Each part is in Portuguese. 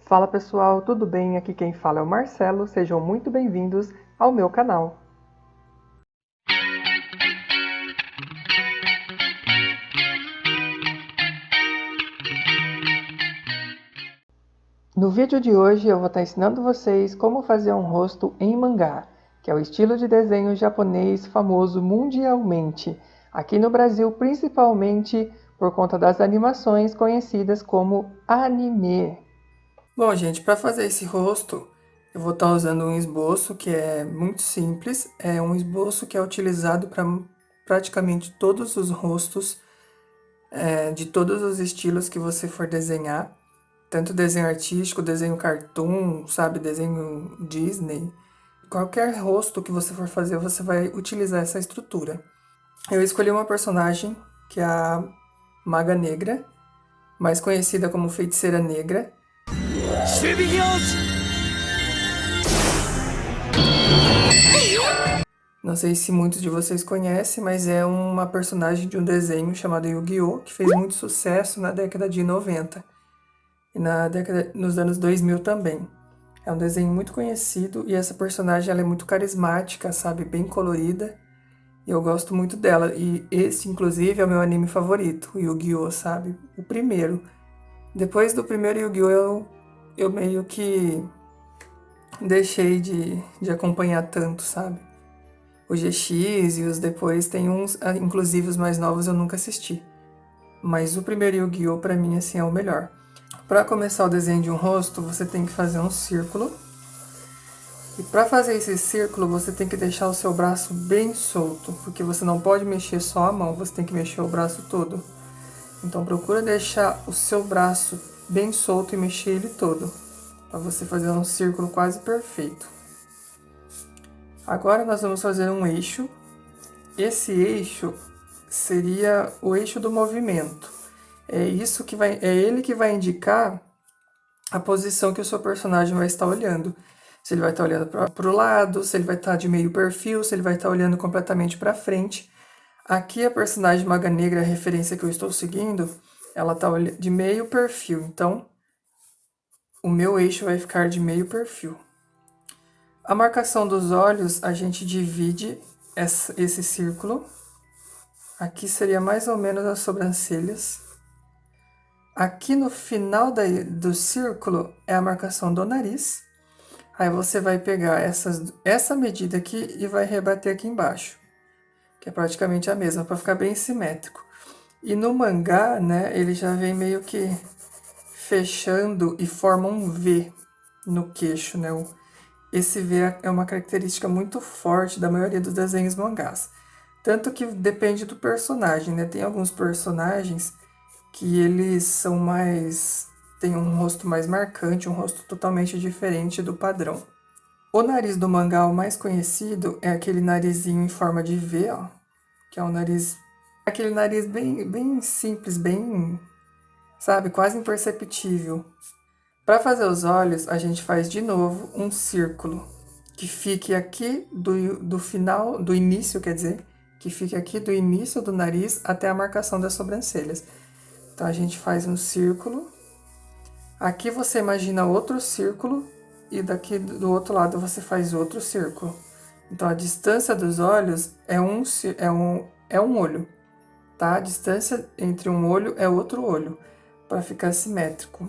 Fala pessoal, tudo bem? Aqui quem fala é o Marcelo, sejam muito bem-vindos ao meu canal. No vídeo de hoje eu vou estar ensinando vocês como fazer um rosto em mangá, que é o estilo de desenho japonês famoso mundialmente, aqui no Brasil principalmente por conta das animações conhecidas como anime. Bom, gente, para fazer esse rosto, eu vou estar usando um esboço que é muito simples. É um esboço que é utilizado para praticamente todos os rostos, de todos os estilos que você for desenhar. Tanto desenho artístico, desenho cartoon, sabe, desenho Disney. Qualquer rosto que você for fazer, você vai utilizar essa estrutura. Eu escolhi uma personagem que é a Maga Negra, mais conhecida como Feiticeira Negra. Não sei se muitos de vocês conhecem, mas é uma personagem de um desenho chamado Yu-Gi-Oh! Que fez muito sucesso na década de 90 e nos anos 2000 também. É um desenho muito conhecido e essa personagem ela é muito carismática, sabe? Bem colorida. E eu gosto muito dela. E esse, inclusive, é o meu anime favorito, o Yu-Gi-Oh! Sabe? O primeiro. Depois do primeiro Yu-Gi-Oh! Eu meio que deixei de acompanhar tanto, sabe? O GX e os depois tem uns, inclusive os mais novos eu nunca assisti. Mas o primeiro Yu-Gi-Oh! Pra mim, assim, é o melhor. Para começar o desenho de um rosto, você tem que fazer um círculo. E para fazer esse círculo, você tem que deixar o seu braço bem solto, porque você não pode mexer só a mão, você tem que mexer o braço todo. Então procura deixar o seu braço bem solto e mexer ele todo, para você fazer um círculo quase perfeito. Agora nós vamos fazer um eixo. Esse eixo seria o eixo do movimento. É ele que vai indicar a posição que o seu personagem vai estar olhando. Se ele vai estar olhando para o lado, se ele vai estar de meio perfil, se ele vai estar olhando completamente para frente. Aqui a personagem Maga Negra, a referência que eu estou seguindo, ela está de meio perfil. Então, o meu eixo vai ficar de meio perfil. A marcação dos olhos, a gente divide esse círculo. Aqui seria mais ou menos as sobrancelhas. Aqui no final do círculo é a marcação do nariz. Aí você vai pegar essa medida aqui e vai rebater aqui embaixo, que é praticamente a mesma, para ficar bem simétrico. E no mangá, né, ele já vem meio que fechando e forma um V no queixo, né? Esse V é uma característica muito forte da maioria dos desenhos mangás. Tanto que depende do personagem, né? Tem alguns personagens que eles são tem um rosto mais marcante, um rosto totalmente diferente do padrão. O nariz do mangá, o mais conhecido, é aquele narizinho em forma de V, ó. Que é um nariz... Aquele nariz bem simples, bem... Sabe? Quase imperceptível. Para fazer os olhos, a gente faz de novo um círculo. Que fique aqui do final... Do início, quer dizer. Que fique aqui do início do nariz até a marcação das sobrancelhas. Então, a gente faz um círculo. Aqui você imagina outro círculo. E daqui do outro lado você faz outro círculo. Então, a distância dos olhos é um olho, tá? A distância entre um olho é outro olho, para ficar simétrico.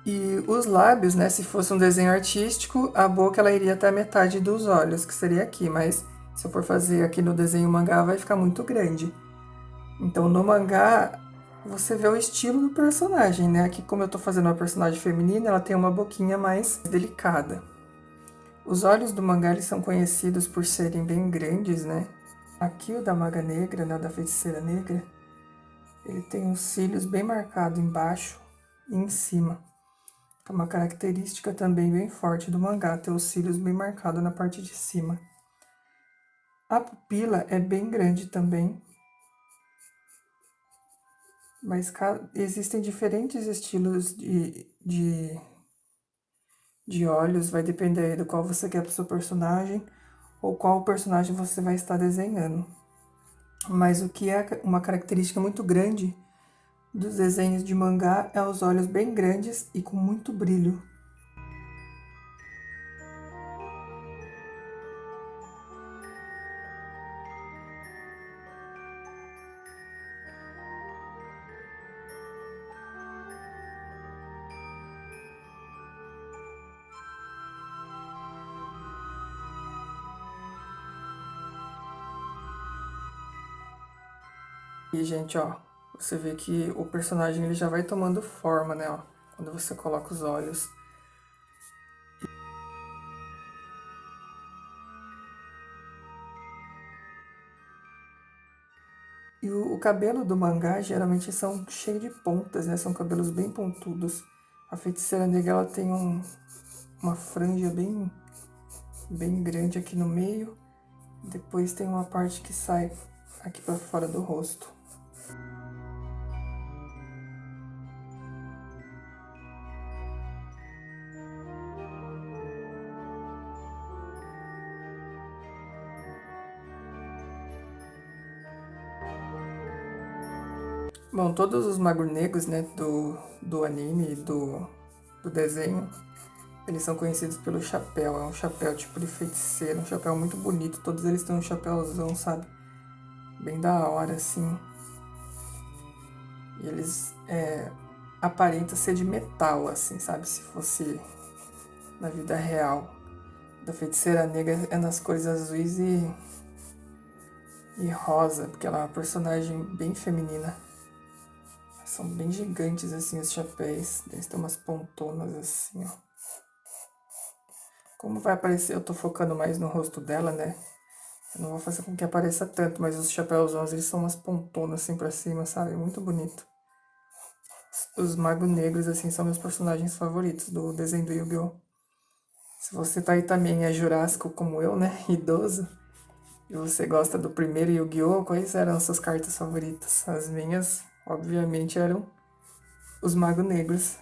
E os lábios, né? Se fosse um desenho artístico, a boca ela iria até a metade dos olhos, que seria aqui. Mas se eu for fazer aqui no desenho mangá, vai ficar muito grande. Então, no mangá, você vê o estilo do personagem, né? Aqui, como eu tô fazendo uma personagem feminina, ela tem uma boquinha mais delicada. Os olhos do mangá eles são conhecidos por serem bem grandes, né? Aqui o da Maga Negra, né, da Feiticeira Negra, ele tem os cílios bem marcados embaixo e em cima. É uma característica também bem forte do mangá, ter os cílios bem marcados na parte de cima. A pupila é bem grande também, mas existem diferentes estilos de olhos, vai depender do qual você quer para o seu personagem ou qual personagem você vai estar desenhando. Mas o que é uma característica muito grande dos desenhos de mangá é os olhos bem grandes e com muito brilho. E, gente, ó, você vê que o personagem ele já vai tomando forma, né, ó, quando você coloca os olhos. E o cabelo do mangá geralmente são cheios de pontas, né? São cabelos bem pontudos. A Feiticeira Negra ela tem uma franja bem grande aqui no meio. Depois tem uma parte que sai aqui para fora do rosto. Bom, todos os magos negros, né, do anime e do desenho, eles são conhecidos pelo chapéu. É um chapéu tipo de feiticeiro, um chapéu muito bonito. Todos eles têm um chapéuzão, sabe? Bem da hora, assim. E eles aparentam ser de metal, assim, sabe? Se fosse na vida real. Da Feiticeira Negra é nas cores azuis e rosa, porque ela é uma personagem bem feminina. São bem gigantes, assim, os chapéus. Eles têm umas pontonas, assim, ó. Como vai aparecer, eu tô focando mais no rosto dela, né? Eu não vou fazer com que apareça tanto, mas os chapéus eles são umas pontonas assim pra cima, sabe? Muito bonito. Os magos negros, assim, são meus personagens favoritos do desenho do Yu-Gi-Oh! Se você tá aí também é jurássico como eu, né? Idoso, e você gosta do primeiro Yu-Gi-Oh! Quais eram as suas cartas favoritas? As minhas, obviamente, eram os magos negros.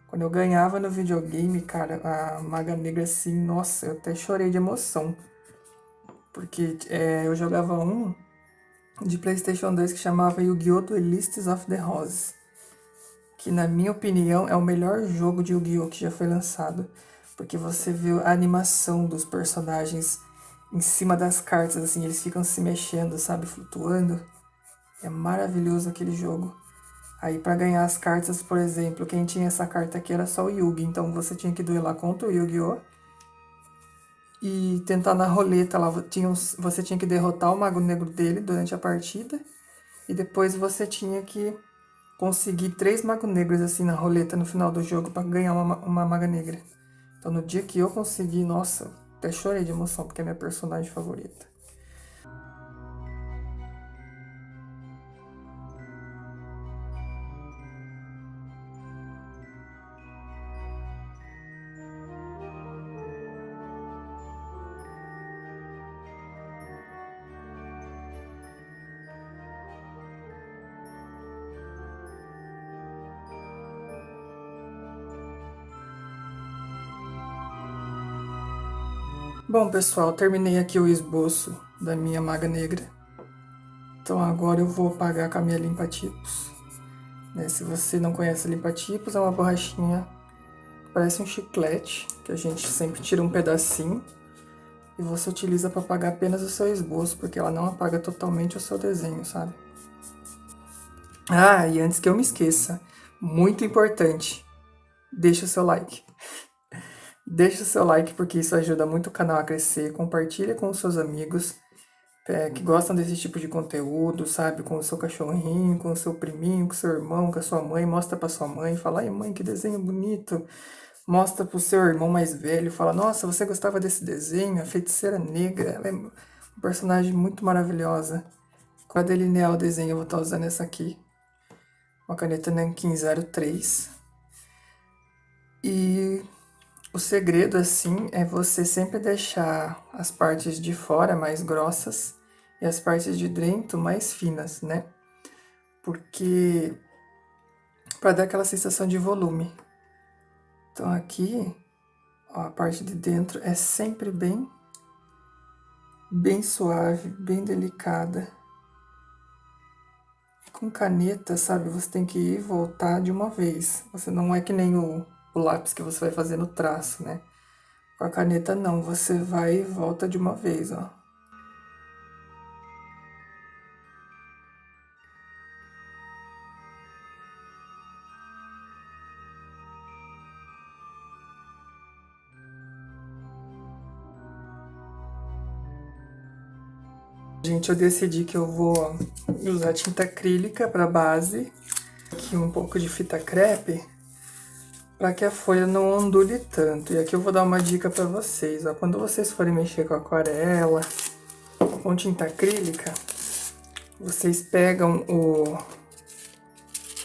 Quando eu ganhava no videogame, cara, a Maga Negra, assim, nossa, eu até chorei de emoção. Porque eu jogava um de PlayStation 2 que chamava Yu-Gi-Oh! Duelists of the Rose. Que, na minha opinião, é o melhor jogo de Yu-Gi-Oh! Que já foi lançado. Porque você vê a animação dos personagens em cima das cartas, assim, eles ficam se mexendo, sabe, flutuando. É maravilhoso aquele jogo. Aí, pra ganhar as cartas, por exemplo, quem tinha essa carta aqui era só o Yugi, então você tinha que duelar contra o Yu-Gi-Oh! E tentar na roleta lá, você tinha que derrotar o Mago Negro dele durante a partida, e depois você tinha que conseguir 3 Magos Negros assim na roleta no final do jogo pra ganhar uma Maga Negra. Então no dia que eu consegui, nossa, até chorei de emoção, porque é minha personagem favorita. Bom, pessoal, terminei aqui o esboço da minha Maga Negra. Então agora eu vou apagar com a minha limpa-tipos. Né? Se você não conhece a limpa-tipos, é uma borrachinha, parece um chiclete, que a gente sempre tira um pedacinho e você utiliza para apagar apenas o seu esboço, porque ela não apaga totalmente o seu desenho, sabe? Ah, e antes que eu me esqueça, muito importante, deixa o seu like. Deixa o seu like porque isso ajuda muito o canal a crescer. Compartilha com os seus amigos que gostam desse tipo de conteúdo, sabe? Com o seu cachorrinho, com o seu priminho, com o seu irmão, com a sua mãe. Mostra pra sua mãe, fala, ai mãe, que desenho bonito. Mostra pro seu irmão mais velho, fala, nossa, você gostava desse desenho? A Feiticeira Negra, ela é uma personagem muito maravilhosa. Para delinear o desenho, eu vou estar usando essa aqui, uma caneta Nankin 03. E o segredo, assim, é você sempre deixar as partes de fora mais grossas e as partes de dentro mais finas, né? Porque para dar aquela sensação de volume. Então aqui, ó, a parte de dentro é sempre bem suave, bem delicada. Com caneta, sabe, você tem que ir e voltar de uma vez. Você não é que nem o lápis que você vai fazer no traço, né? Com a caneta não, você vai e volta de uma vez, ó. Gente, eu decidi que eu vou usar tinta acrílica para base, aqui um pouco de fita crepe, para que a folha não ondule tanto. E aqui eu vou dar uma dica para vocês, ó, quando vocês forem mexer com aquarela, com tinta acrílica, vocês pegam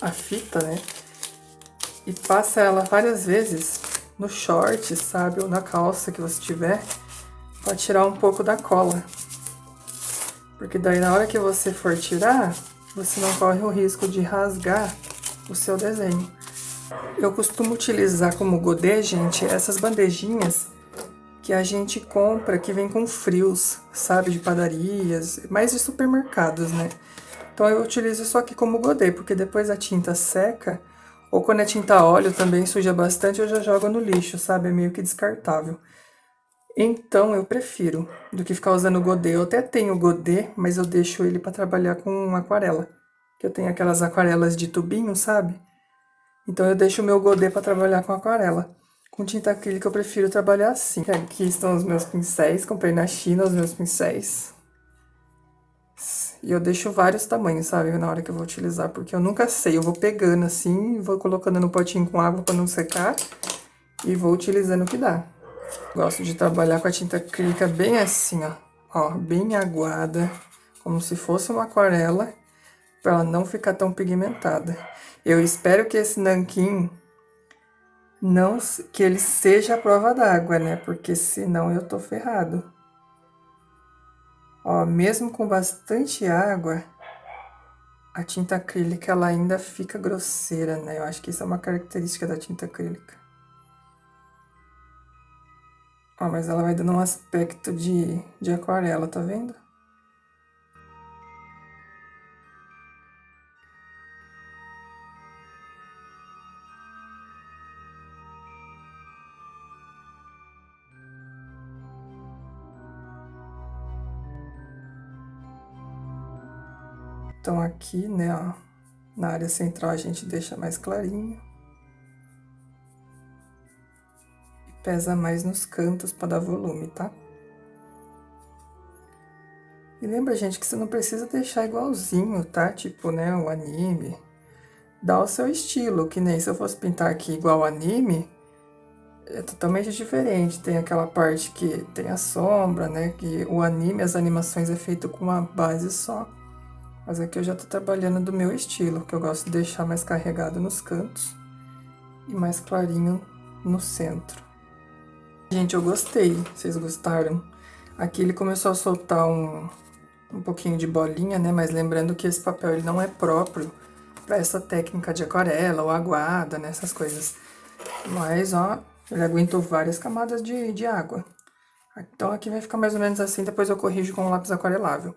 a fita, né, e passa ela várias vezes no short, sabe, ou na calça que você tiver, para tirar um pouco da cola. Porque daí na hora que você for tirar, você não corre o risco de rasgar o seu desenho. Eu costumo utilizar como godê, gente, essas bandejinhas que a gente compra, que vem com frios, sabe, de padarias, mais de supermercados, né? Então eu utilizo isso aqui como godê, porque depois a tinta seca, ou quando é tinta a óleo também suja bastante, eu já jogo no lixo, sabe? É meio que descartável. Então eu prefiro do que ficar usando godê. Eu até tenho godê, mas eu deixo ele para trabalhar com aquarela. Que eu tenho aquelas aquarelas de tubinho, sabe? Então eu deixo o meu godê para trabalhar com aquarela. Com tinta acrílica eu prefiro trabalhar assim. Aqui estão os meus pincéis, comprei na China os meus pincéis. E eu deixo vários tamanhos, sabe? Na hora que eu vou utilizar, porque eu nunca sei. Eu vou pegando assim, vou colocando no potinho com água para não secar. E vou utilizando o que dá. Gosto de trabalhar com a tinta acrílica bem assim, ó, bem aguada, como se fosse uma aquarela, para ela não ficar tão pigmentada. Eu espero que esse nanquim que ele seja a prova d'água, né? Porque senão eu tô ferrado. Ó, mesmo com bastante água, a tinta acrílica ela ainda fica grosseira, né? Eu acho que isso é uma característica da tinta acrílica. Ó, mas ela vai dando um aspecto de aquarela, tá vendo? Então aqui, né, ó, na área central a gente deixa mais clarinho. E pesa mais nos cantos para dar volume, tá? E lembra, gente, que você não precisa deixar igualzinho, tá? Tipo, né, o anime. Dá o seu estilo, que nem se eu fosse pintar aqui igual o anime, é totalmente diferente. Tem aquela parte que tem a sombra, né? Que o anime, as animações é feito com uma base só. Mas aqui eu já tô trabalhando do meu estilo, que eu gosto de deixar mais carregado nos cantos e mais clarinho no centro. Gente, eu gostei, vocês gostaram? Aqui ele começou a soltar um pouquinho de bolinha, né? Mas lembrando que esse papel ele não é próprio para essa técnica de aquarela ou aguada, né? Essas coisas. Mas, ó, ele aguentou várias camadas de água. Então aqui vai ficar mais ou menos assim, depois eu corrijo com o lápis aquarelável.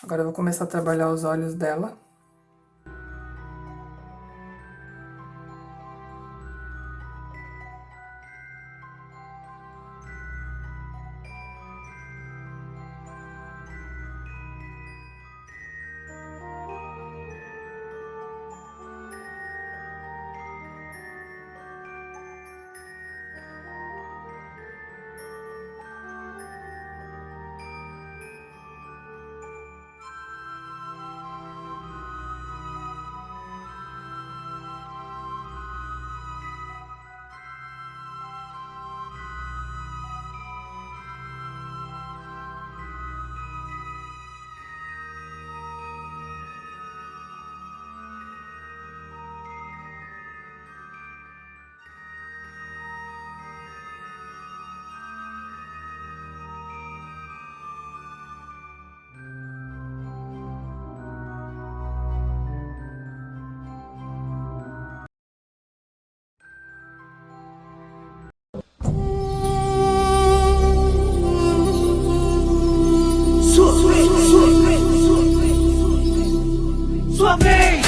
Agora eu vou começar a trabalhar os olhos dela. Sua vez!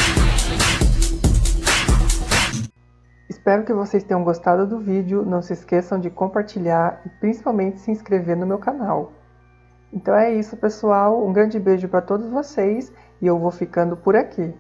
Espero que vocês tenham gostado do vídeo, não se esqueçam de compartilhar e principalmente se inscrever no meu canal. Então é isso, pessoal, um grande beijo para todos vocês e eu vou ficando por aqui.